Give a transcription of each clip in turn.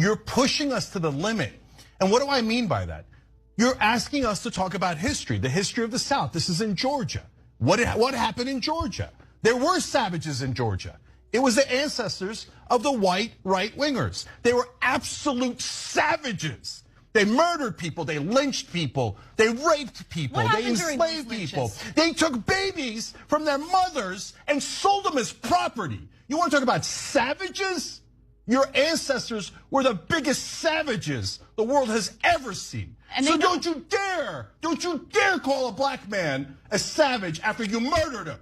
You're pushing us to the limit. And what do I mean by that? You're asking us to talk about history, the history of the South. This is in Georgia. What happened in Georgia? There were savages in Georgia. It was the ancestors of the white right-wingers. They were absolute savages. They murdered people, they lynched people, they raped people, they enslaved people. They took babies from their mothers and sold them as property. You want to talk about savages? Your ancestors were the biggest savages the world has ever seen. And so don't you dare call a black man a savage after you murdered him.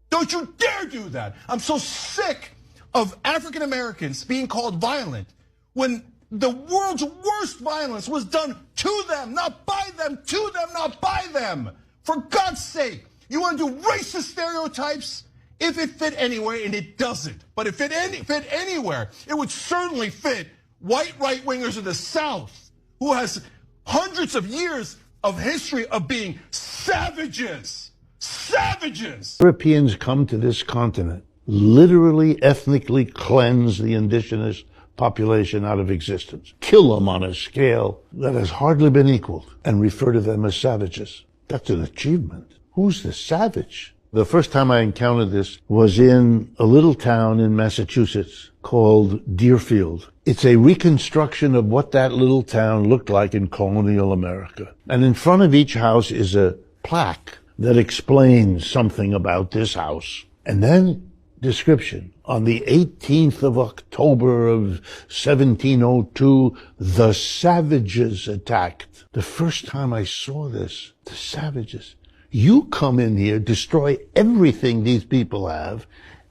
Don't you dare do that. I'm so sick of African Americans being called violent when the world's worst violence was done to them, not by them, to them, not by them. For God's sake, you want to do racist stereotypes? If it fit anywhere, and it doesn't, but if it fit anywhere, it would certainly fit white right-wingers in the South, who has hundreds of years of history of being savages. Savages! Europeans come to this continent, literally ethnically cleanse the indigenous population out of existence, kill them on a scale that has hardly been equaled, and refer to them as savages. That's an achievement. Who's the savage? The first time I encountered this was in a little town in Massachusetts called Deerfield. It's a reconstruction of what that little town looked like in colonial America. And in front of each house is a plaque that explains something about this house. And then description. On the 18th of October of 1702, the savages attacked. The first time I saw this, the savages. You come in here, destroy everything these people have,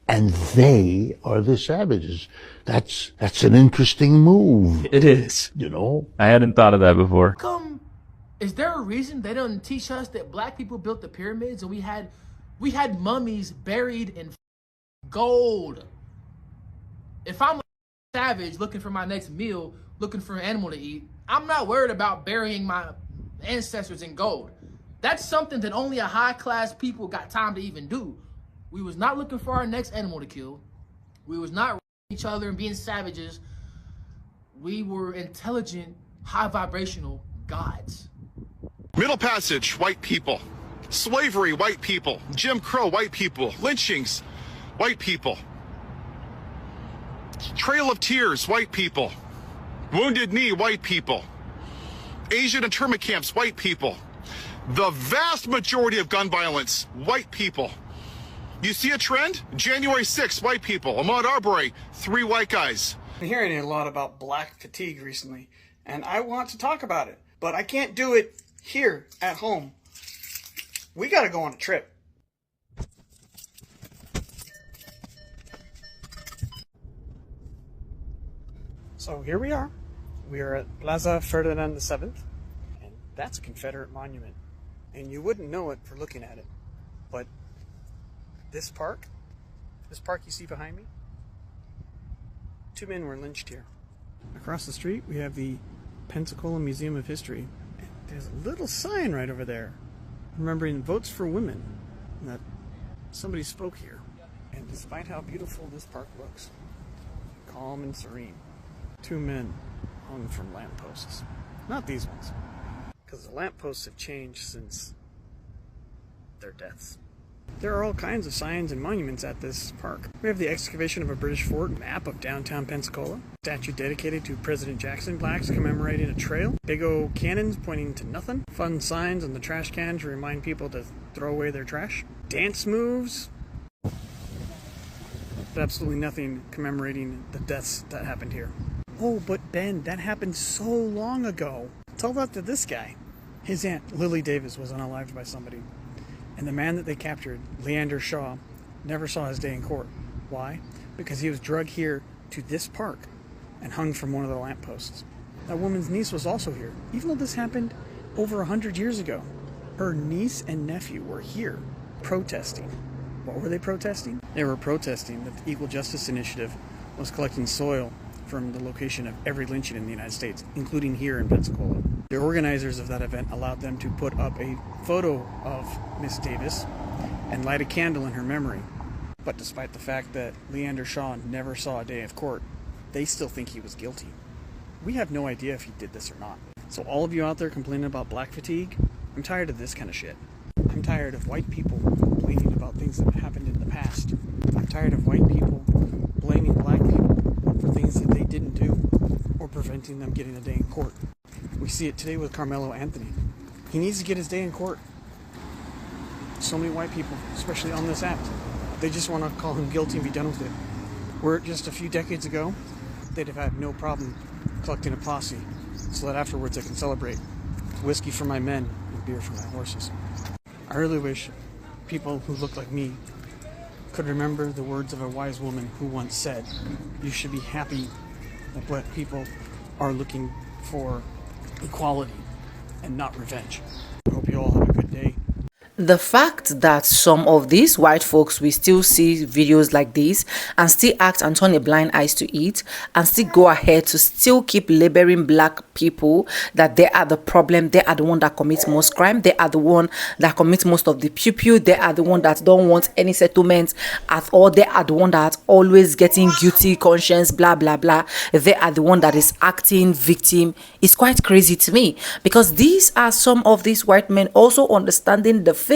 and they are the savages. That's an interesting move. It is. You know? I hadn't thought of that before. Is there a reason they don't teach us that black people built the pyramids and we had mummies buried in gold? If I'm a savage looking for my next meal, looking for an animal to eat, I'm not worried about burying my ancestors in gold. That's something that only a high-class people got time to even do. We was not looking for our next animal to kill. We was not each other and being savages. We were intelligent, high-vibrational gods. Middle Passage, white people. Slavery, white people. Jim Crow, white people. Lynchings, white people. Trail of Tears, white people. Wounded Knee, white people. Asian internment camps, white people. The vast majority of gun violence, white people. You see a trend? January 6th, white people. Ahmaud Arbery, 3 white guys. I'm hearing a lot about black fatigue recently, and I want to talk about it, but I can't do it here at home. We gotta go on a trip. So here we are. We are at Plaza Ferdinand VII, and that's a Confederate monument. And you wouldn't know it for looking at it, but this park you see behind me, 2 men were lynched here. Across the street we have the Pensacola Museum of History. And there's a little sign right over there remembering votes for women, and that somebody spoke here. And despite how beautiful this park looks, calm and serene, 2 men hung from lampposts. Not these ones, because the lampposts have changed since their deaths. There are all kinds of signs and monuments at this park. We have the excavation of a British fort, map of downtown Pensacola, statue dedicated to President Jackson, plaques commemorating a trail, big old cannons pointing to nothing, fun signs on the trash can to remind people to throw away their trash, dance moves, but absolutely nothing commemorating the deaths that happened here. Oh, but Ben, that happened so long ago. Tell that to this guy. His aunt, Lily Davis, was unalived by somebody. And the man that they captured, Leander Shaw, never saw his day in court. Why? Because he was dragged here to this park and hung from one of the lampposts. That woman's niece was also here, even though this happened over 100 years ago. Her niece and nephew were here protesting. What were they protesting? They were protesting that the Equal Justice Initiative was collecting soil from the location of every lynching in the United States, including here in Pensacola. The organizers of that event allowed them to put up a photo of Miss Davis and light a candle in her memory. But despite the fact that Leander Shaw never saw a day of court, they still think he was guilty. we have no idea if he did this or not. So all of you out there complaining about black fatigue, I'm tired of this kind of shit. I'm tired of white people complaining about things that happened in the past. I'm tired of white people blaming black people for things that they didn't do or preventing them getting a day in court. We see it today with Carmelo Anthony. He needs to get his day in court. So many white people, especially on this app, they just want to call him guilty and be done with it. Where just a few decades ago, they'd have had no problem collecting a posse so that afterwards they can celebrate. Whiskey for my men and beer for my horses. I really wish people who look like me could remember the words of a wise woman who once said, you should be happy that black people are looking for equality and not revenge. I hope you all have a good day. The fact that some of these white folks will still see videos like this and still act and turn a blind eye to it and still go ahead to still keep labeling black people that they are the problem, they are the one that commits most crime, they are the one that commits most of the pew, they are the one that don't want any settlements at all, they are the one that always getting guilty conscience, blah blah blah, they are the one that is acting victim. It's quite crazy to me, because these are some of these white men also understanding the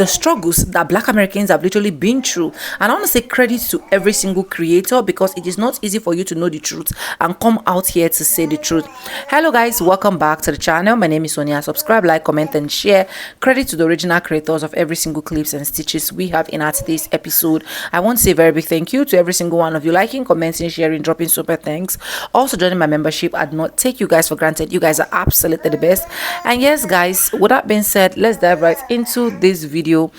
struggles that black Americans have literally been through. And I want to say credit to every single creator, because it is not easy for you to know the truth and come out here to say the truth. Hello guys, welcome back to the channel. My name is Sonia. Subscribe, like, comment and share. Credit to the original creators of every single clips and stitches we have in our today's episode. I want to say a very big thank you to every single one of you liking, commenting, sharing, dropping super thanks, also joining my membership. I do not take you guys for granted. You guys are absolutely the best. And yes guys, with that being said, let's dive right into this video.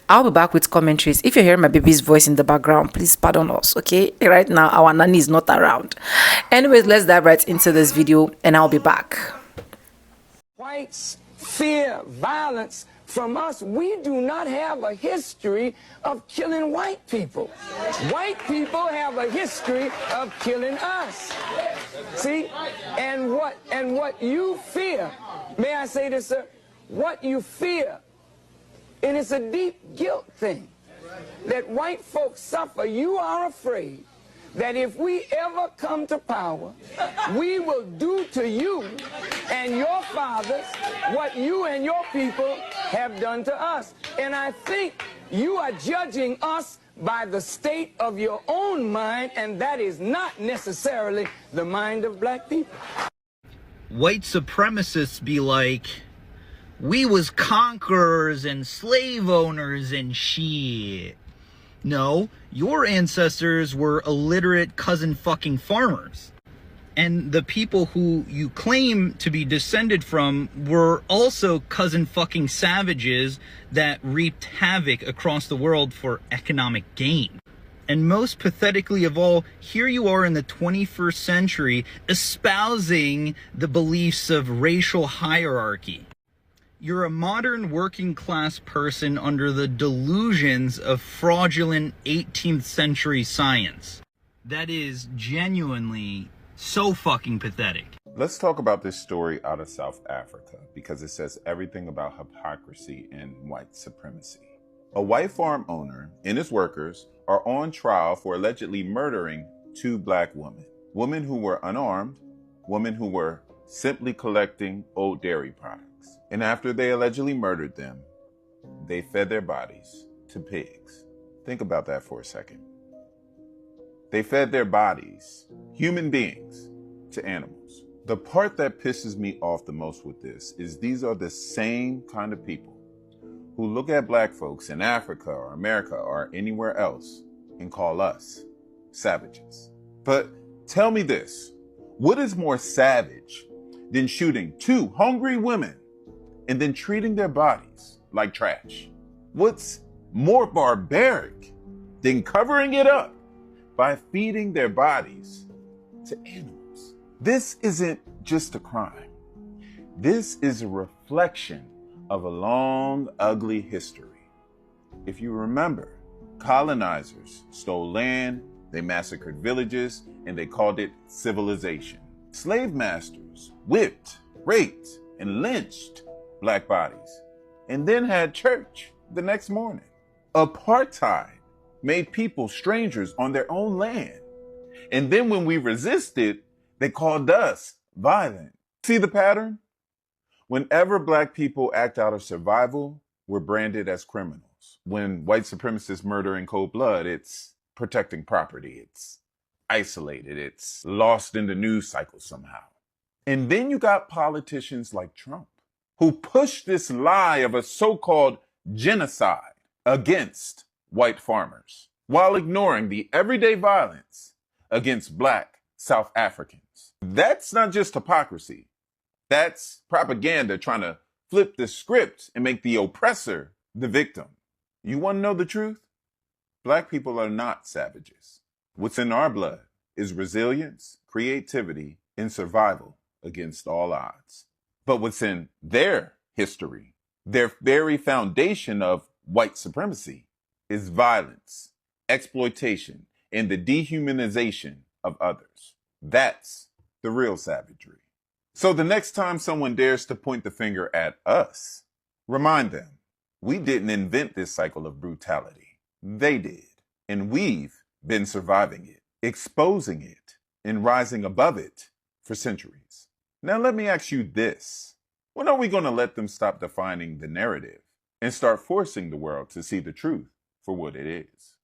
I'll be back with commentaries. If you're hearing my baby's voice in the background, please pardon us, okay? Right now our nanny is not around. Anyways, let's dive right into this video and I'll be back. Whites fear violence from us. We do not have a history of killing white people. White people have a history of killing us. See? And what you fear, may I say this, sir? What you fear, and it's a deep guilt thing that white folks suffer. You are afraid that if we ever come to power, we will do to you and your fathers what you and your people have done to us. And I think you are judging us by the state of your own mind, and that is not necessarily the mind of black people. White supremacists be like, we was conquerors and slave owners and shit. No, your ancestors were illiterate cousin fucking farmers. And the people who you claim to be descended from were also cousin fucking savages that reaped havoc across the world for economic gain. And most pathetically of all, here you are in the 21st century espousing the beliefs of racial hierarchy. You're a modern working class person under the delusions of fraudulent 18th century science. That is genuinely so fucking pathetic. Let's talk about this story out of South Africa, because it says everything about hypocrisy and white supremacy. A white farm owner and his workers are on trial for allegedly murdering two black women. Women who were unarmed, women who were simply collecting old dairy products. And after they allegedly murdered them, they fed their bodies to pigs. Think about that for a second. They fed their bodies, human beings, to animals. The part that pisses me off the most with this is these are the same kind of people who look at black folks in Africa or America or anywhere else and call us savages. But tell me this, what is more savage than shooting two hungry women and then treating their bodies like trash? What's more barbaric than covering it up by feeding their bodies to animals? This isn't just a crime. This is a reflection of a long, ugly history. If you remember, colonizers stole land, they massacred villages, and they called it civilization. Slave masters whipped, raped, and lynched black bodies, and then had church the next morning. Apartheid made people strangers on their own land. And then when we resisted, They called us violent. See the pattern? Whenever black people act out of survival, we're branded as criminals. When white supremacists murder in cold blood, it's protecting property. It's isolated. It's lost in the news cycle somehow. And then you got politicians like Trump, who push this lie of a so-called genocide against white farmers, while ignoring the everyday violence against black South Africans. That's not just hypocrisy. That's propaganda trying to flip the script and make the oppressor the victim. You want to know the truth? Black people are not savages. What's in our blood is resilience, creativity, and survival against all odds. But what's in their history, their very foundation of white supremacy, is violence, exploitation, and the dehumanization of others. That's the real savagery. So the next time someone dares to point the finger at us, remind them, we didn't invent this cycle of brutality. They did. And we've been surviving it, exposing it, and rising above it for centuries. Now let me ask you this. When are we going to let them stop defining the narrative and start forcing the world to see the truth for what it is?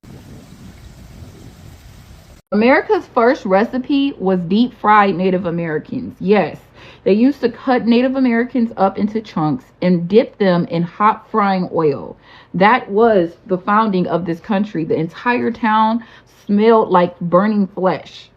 America's first recipe was deep fried Native Americans. Yes, they used to cut Native Americans up into chunks and dip them in hot frying oil. That was the founding of this country. The entire town smelled like burning flesh.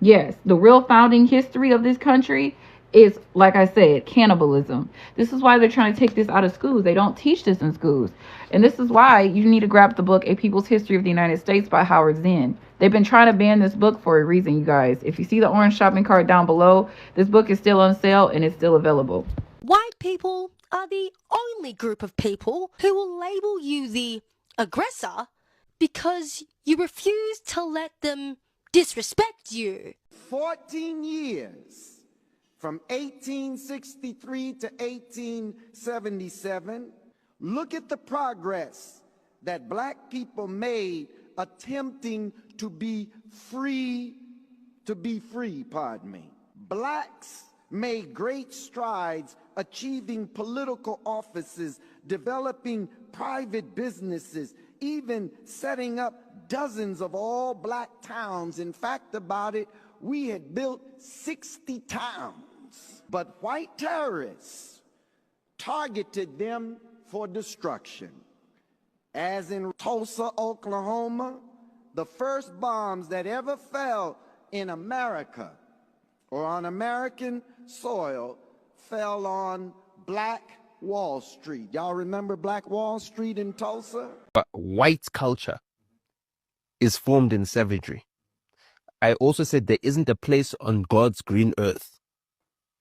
Yes, the real founding history of this country is, like I said, cannibalism. This is why they're trying to take this out of schools. They don't teach this in schools. And this is why you need to grab the book, A People's History of the United States by Howard Zinn. They've been trying to ban this book for a reason, you guys. If you see the orange shopping cart down below, this book is still on sale and it's still available. White people are the only group of people who will label you the aggressor because you refuse to let them disrespect you. 14 years. From 1863 to 1877, look at the progress that black people made attempting to be free, Blacks made great strides achieving political offices, developing private businesses, even setting up dozens of all-black towns. In fact, about it, we had built 60 towns. But white terrorists targeted them for destruction. As in Tulsa, Oklahoma, the first bombs that ever fell in America or on American soil fell on Black Wall Street. Y'all remember Black Wall Street in Tulsa? But white culture is formed in savagery. I also said there isn't a place on God's green earth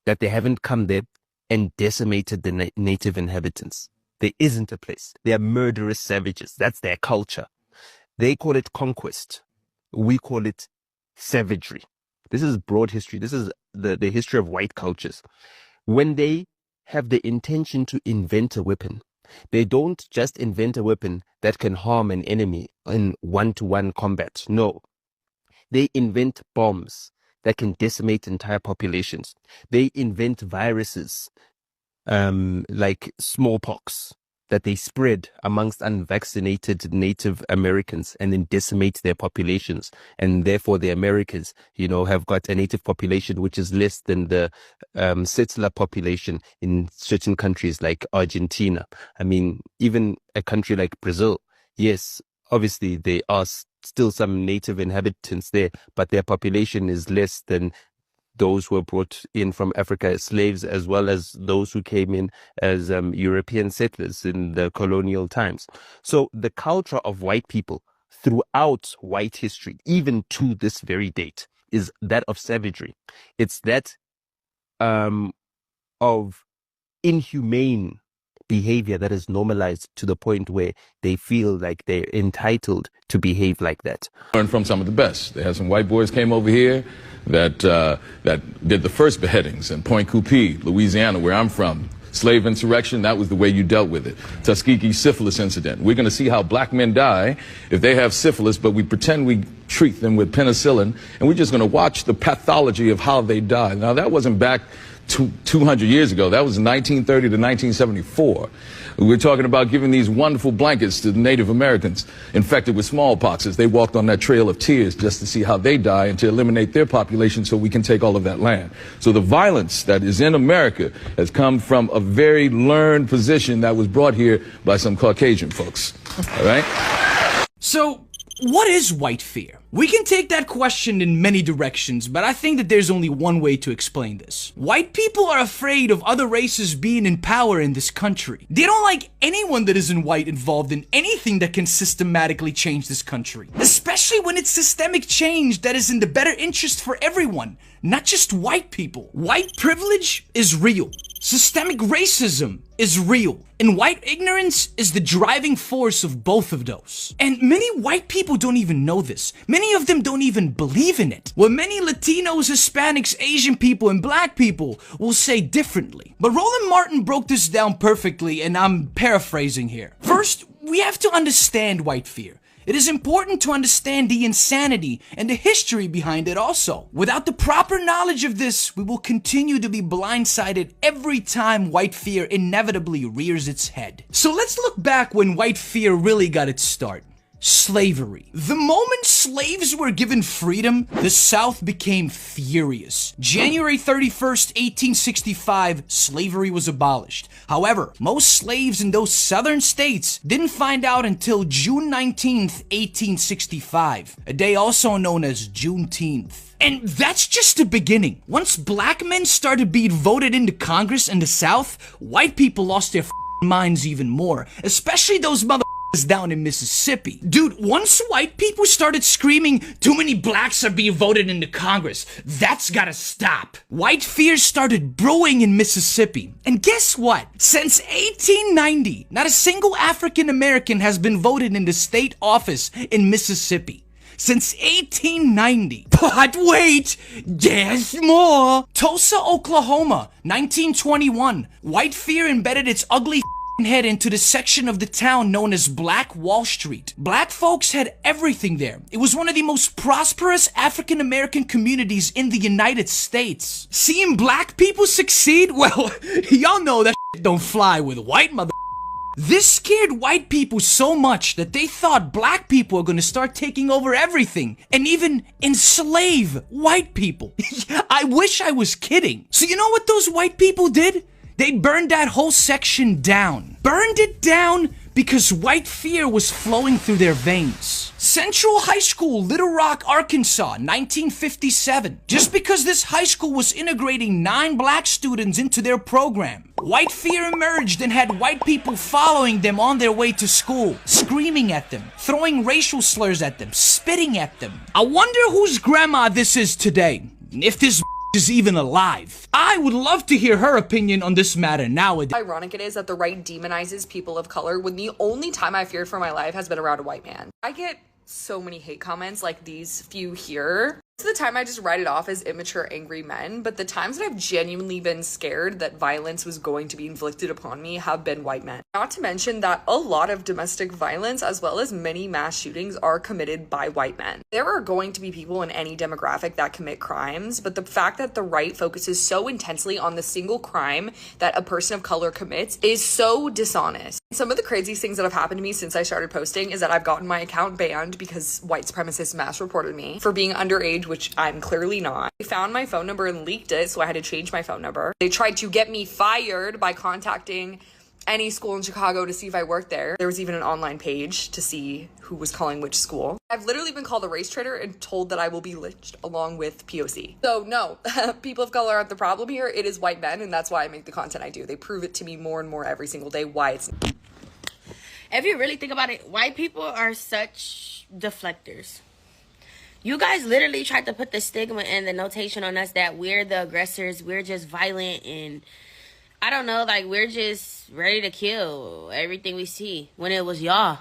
that they haven't come there and decimated the native inhabitants. There isn't a place. They are murderous savages. That's their culture. They call it conquest. We call it savagery. This is broad history. This is the history of white cultures. When they have the intention to invent a weapon, they don't just invent a weapon that can harm an enemy in one-to-one combat. No. They invent bombs that can decimate entire populations. They invent viruses like smallpox that they spread amongst unvaccinated Native Americans and then decimate their populations. And therefore the Americans, have got a native population which is less than the settler population in certain countries like Argentina. I mean, even a country like Brazil, yes, obviously there are still some native inhabitants there, but their population is less than those who were brought in from Africa as slaves, as well as those who came in as European settlers in the colonial times. So the culture of white people throughout white history, even to this very date, is that of savagery. It's that of inhumane behavior that is normalized to the point where they feel like they're entitled to behave like that. Learn from some of the best. They had some white boys came over here that did the first beheadings in Point Coupee, Louisiana, where I'm from. Slave insurrection, that was the way you dealt with it. Tuskegee syphilis incident. We're going to see how black men die if they have syphilis, but we pretend we treat them with penicillin, and we're just going to watch the pathology of how they die. Now, that wasn't back 200 years ago. That was 1930 to 1974. We're talking about giving these wonderful blankets to the Native Americans infected with smallpox as they walked on that trail of tears just to see how they die and to eliminate their population so we can take all of that land. So the violence that is in America has come from a very learned position that was brought here by some Caucasian folks. All right? So, what is white fear? We can take that question in many directions, but I think that there's only one way to explain this. White people are afraid of other races being in power in this country. They don't like anyone that isn't white involved in anything that can systematically change this country. Especially when it's systemic change that is in the better interest for everyone, not just white people. White privilege is real. Systemic racism is real, and white ignorance is the driving force of both of those. And many white people don't even know this. Many of them don't even believe in it. What many Latinos, Hispanics, Asian people, and black people will say differently. But Roland Martin broke this down perfectly, and I'm paraphrasing here. First, we have to understand white fear. It is important to understand the insanity and the history behind it also. Without the proper knowledge of this, we will continue to be blindsided every time white fear inevitably rears its head. So let's look back when white fear really got its start. Slavery. The moment slaves were given freedom, the South became furious. January 31st, 1865, slavery was abolished. However, most slaves in those southern states didn't find out until June 19th, 1865, a day also known as Juneteenth. And that's just the beginning. Once black men started being voted into Congress in the South, white people lost their minds even more, especially those down in Mississippi. Dude, once white people started screaming, too many blacks are being voted into Congress, that's gotta stop. White fear started brewing in Mississippi. And guess what? Since 1890, not a single African American has been voted into state office in Mississippi. Since 1890. But wait, there's more. Tulsa, Oklahoma, 1921. White fear embedded its ugly head into the section of the town known as Black Wall Street. Black folks had everything there. It was one of the most prosperous African American communities in the United States. Seeing black people succeed? Well, y'all know that don't fly with white mother. This scared white people so much that they thought black people were gonna start taking over everything and even enslave white people. I wish I was kidding. So you know what those white people did? They burned that whole section down. Burned it down because white fear was flowing through their veins. Central High School, Little Rock, Arkansas, 1957. Just because this high school was integrating 9 black students into their program, white fear emerged and had white people following them on their way to school, screaming at them, throwing racial slurs at them, spitting at them. I wonder whose grandma this is today, if this is even alive. I would love to hear her opinion on this matter nowadays. Ironic it is that the right demonizes people of color when the only time I feared for my life has been around a white man. I get so many hate comments like these few here. Most of the time I just write it off as immature, angry men, but the times that I've genuinely been scared that violence was going to be inflicted upon me have been white men. Not to mention that a lot of domestic violence as well as many mass shootings are committed by white men. There are going to be people in any demographic that commit crimes, but the fact that the right focuses so intensely on the single crime that a person of color commits is so dishonest. Some of the craziest things that have happened to me since I started posting is that I've gotten my account banned because white supremacists mass reported me for being underage, which I'm clearly not. They found my phone number and leaked it, so I had to change my phone number. They tried to get me fired by contacting any school in Chicago to see if I worked there. There was even an online page to see who was calling which school. I've literally been called a race traitor and told that I will be lynched along with POC. So no, people of color aren't the problem here. It is white men, and that's why I make the content I do. They prove it to me more and more every single day why it's... If you really think about it, white people are such deflectors. You guys literally tried to put the stigma and the notation on us that we're the aggressors, we're just violent, and I don't know, like we're just ready to kill everything we see, when it was y'all.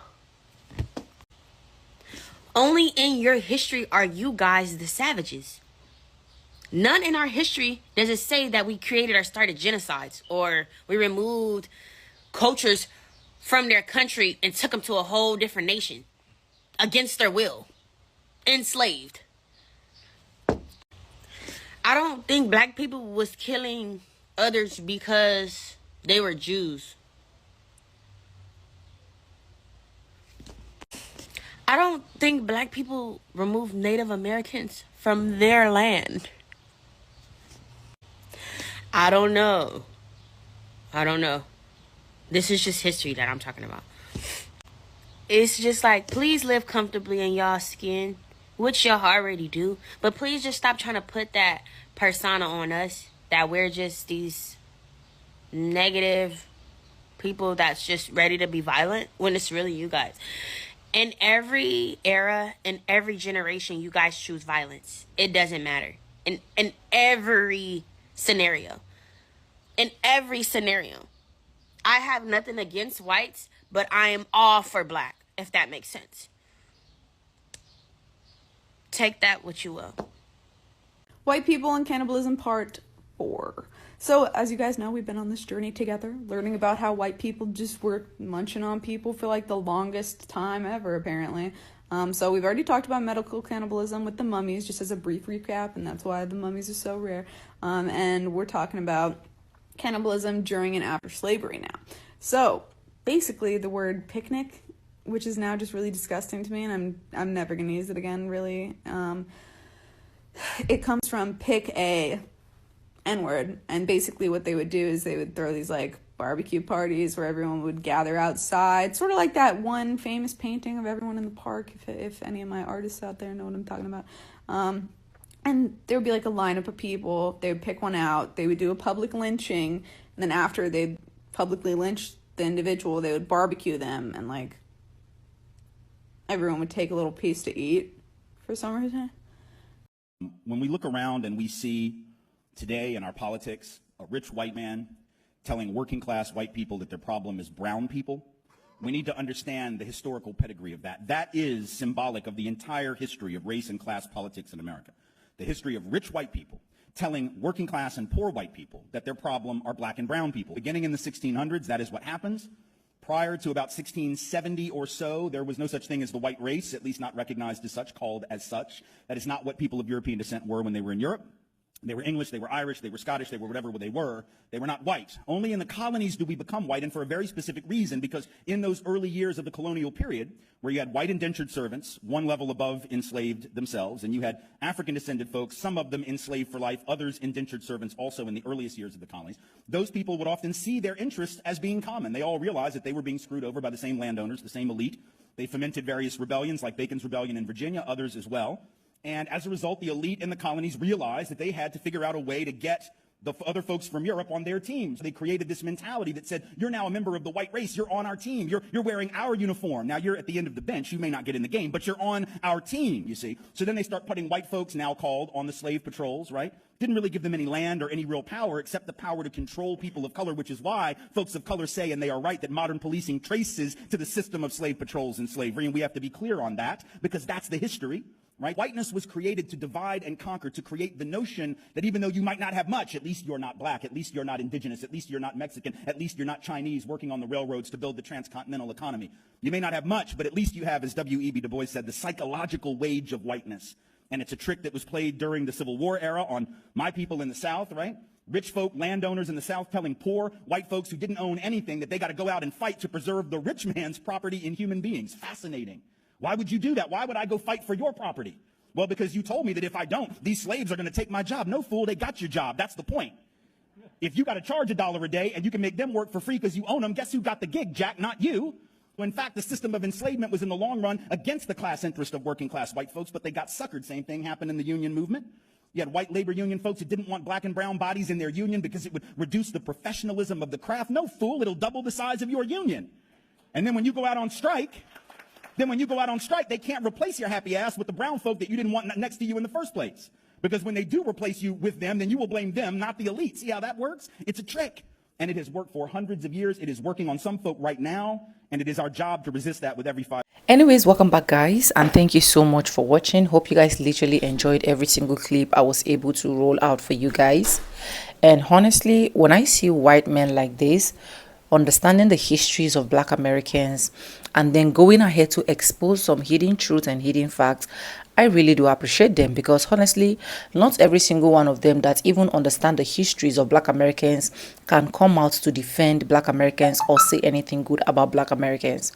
Only in your history are you guys the savages. None in our history does it say that we created or started genocides, or we removed cultures from their country and took them to a whole different nation against their will. enslaved. I don't think black people was killing others because they were Jews. I don't think black people removed Native Americans from their land. I don't know. This is just history that I'm talking about. It's just like, please live comfortably in y'all skin, which y'all already do. But please just stop trying to put that persona on us, that we're just these negative people that's just ready to be violent, when it's really you guys. In every era, in every generation, you guys choose violence. It doesn't matter. In every scenario. In every scenario. I have nothing against whites, but I am all for black, if that makes sense. Take that what you will. White People and Cannibalism Part 4. So, as you guys know, we've been on this journey together, learning about how white people just were munching on people for like the longest time ever, apparently. So we've already talked about medical cannibalism with the mummies, just as a brief recap, and that's why the mummies are so rare. And we're talking about cannibalism during and after slavery now. So, basically, the word picnic, which is now just really disgusting to me, and I'm never going to use it again, really. It comes from pick a N-word, and basically what they would do is they would throw these like barbecue parties where everyone would gather outside, sort of like that one famous painting of everyone in the park, if any of my artists out there know what I'm talking about. And there would be like a lineup of people. They would pick one out. They would do a public lynching, and then after they'd publicly lynch the individual, they would barbecue them, and like everyone would take a little piece to eat for some reason. When we look around and we see today in our politics a rich white man telling working class white people that their problem is brown people, we need to understand the historical pedigree of that. That is symbolic of the entire history of race and class politics in America. The history of rich white people telling working class and poor white people that their problem are black and brown people. Beginning in the 1600s, that is what happens. Prior to about 1670 or so, there was no such thing as the white race, at least not recognized as such, called as such. That is not what people of European descent were when they were in Europe. They were English, they were Irish, they were Scottish, they were whatever they were. They were not white. Only in the colonies do we become white, and for a very specific reason, because in those early years of the colonial period, where you had white indentured servants, one level above enslaved themselves, and you had African descended folks, some of them enslaved for life, others indentured servants also in the earliest years of the colonies, those people would often see their interests as being common. They all realized that they were being screwed over by the same landowners, the same elite. They fomented various rebellions, like Bacon's Rebellion in Virginia, others as well. And as a result, the elite in the colonies realized that they had to figure out a way to get the other folks from Europe on their teams. They created this mentality that said, you're now a member of the white race, you're on our team, you're wearing our uniform. Now you're at the end of the bench, you may not get in the game, but you're on our team, you see. So then they start putting white folks, now called, on the slave patrols, right? Didn't really give them any land or any real power except the power to control people of color, which is why folks of color say, and they are right, that modern policing traces to the system of slave patrols and slavery, and we have to be clear on that, because that's the history. Right? Whiteness was created to divide and conquer, to create the notion that even though you might not have much, at least you're not black, at least you're not indigenous, at least you're not Mexican, at least you're not Chinese working on the railroads to build the transcontinental economy. You may not have much, but at least you have, as W.E.B. Du Bois said, the psychological wage of whiteness. And it's a trick that was played during the Civil War era on my people in the South, right? Rich folk, landowners in the South telling poor white folks who didn't own anything that they got to go out and fight to preserve the rich man's property in human beings. Fascinating. Why would you do that? Why would I go fight for your property? Well, because you told me that if I don't, these slaves are going to take my job. No, fool, they got your job. That's the point. If you got to charge $1 a day and you can make them work for free because you own them, guess who got the gig, Jack? Not you. Well, in fact, the system of enslavement was in the long run against the class interest of working class white folks, but they got suckered. Same thing happened in the union movement. You had white labor union folks who didn't want black and brown bodies in their union because it would reduce the professionalism of the craft. No, fool, it'll double the size of your union. And then when you go out on strike, they can't replace your happy ass with the brown folk that you didn't want next to you in the first place. Because when they do replace you with them, then you will blame them, not the elite. See how that works? It's a trick. And it has worked for hundreds of years. It is working on some folk right now. And it is our job to resist that with every fight. Anyways, welcome back, guys, and thank you so much for watching. Hope you guys literally enjoyed every single clip I was able to roll out for you guys. And honestly, when I see white men like this, understanding the histories of Black Americans and then going ahead to expose some hidden truths and hidden facts, I really do appreciate them, because honestly, not every single one of them that even understand the histories of Black Americans can come out to defend Black Americans or say anything good about Black Americans.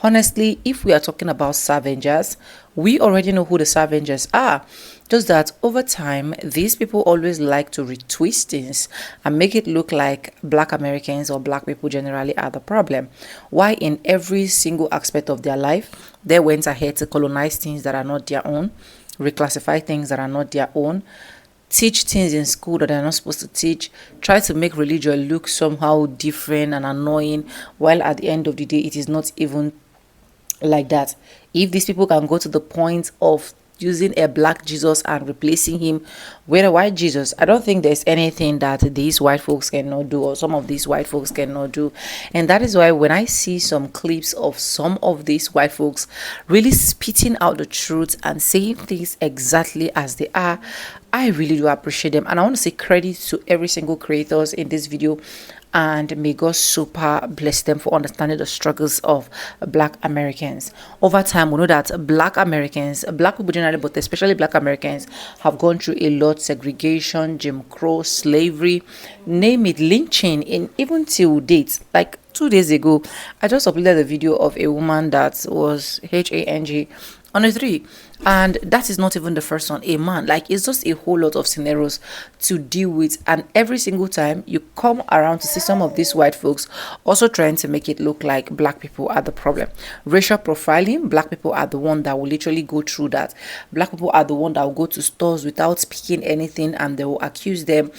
Honestly, if we are talking about scavengers, we already know who the scavengers are. Just that over time, these people always like to retwist things and make it look like Black Americans or Black people generally are the problem. Why in every single aspect of their life, they went ahead to colonize things that are not their own, reclassify things that are not their own, teach things in school that they're not supposed to teach, try to make religion look somehow different and annoying, while at the end of the day, it is not even like that. If these people can go to the point of using a Black Jesus and replacing him with a white Jesus, I don't think there's anything that these white folks cannot do, or some of these white folks cannot do. And that is why when I see some clips of some of these white folks really spitting out the truth and saying things exactly as they are, I really do appreciate them. And I want to say credit to every single creators in this video, and may God super bless them for understanding the struggles of Black Americans. Over time, we know that Black Americans, Black people generally, but especially Black Americans, have gone through a lot: segregation, Jim Crow, slavery, name it, lynching, in even till date. Like 2 days ago, I just uploaded a video of a woman that was hang on a tree, and that is not even the first one. A man, like, it's just a whole lot of scenarios to deal with, and every single time you come around to see some of these white folks also trying to make it look like Black people are the problem. Racial profiling, Black people are the one that will literally go through that. Black people are the one that will go to stores without speaking anything, and they will accuse them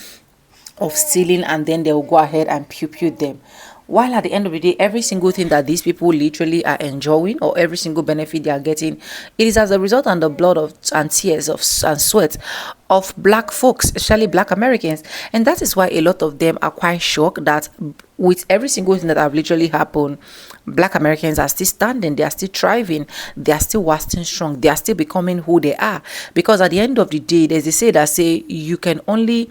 of stealing, and then they will go ahead and pew them. While at the end of the day, every single thing that these people literally are enjoying, or every single benefit they are getting, it is as a result and the blood of and tears of and sweat of Black folks, especially Black Americans. And that is why a lot of them are quite shocked that with every single thing that have literally happened, Black Americans are still standing, they are still thriving, they are still wasting strong, they are still becoming who they are. Because at the end of the day, there's a say that say you can only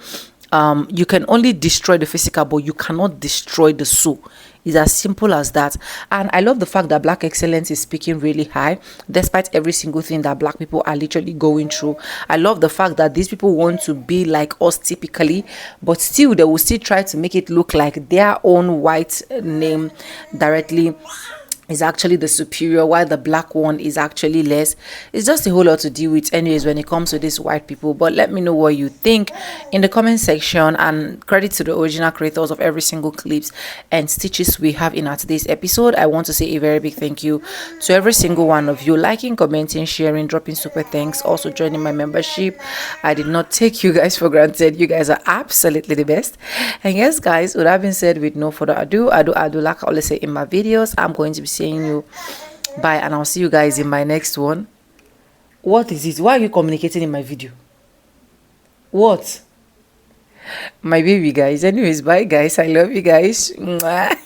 destroy the physical, but you cannot destroy the soul. It's as simple as that. And I love the fact that Black excellence is speaking really high, despite every single thing that Black people are literally going through. I love the fact that these people want to be like us typically, but still they will still try to make it look like their own white name directly is actually the superior, while the Black one is actually less. It's just a whole lot to deal with anyways when it comes to these white people. But let me know what you think in the comment section, and credit to the original creators of every single clips and stitches we have in our today's episode. I want to say a very big thank you to every single one of you, liking, commenting, sharing, dropping super thanks, also joining my membership. I did not take you guys for granted. You guys are absolutely the best. And yes guys, with that being said, with no further ado, like I always say in my videos, I'm going to be saying you bye, and I'll see you guys in my next one. What is it? Why are you communicating in my video? What? My baby guys. Anyways, bye guys. I love you guys. Mwah.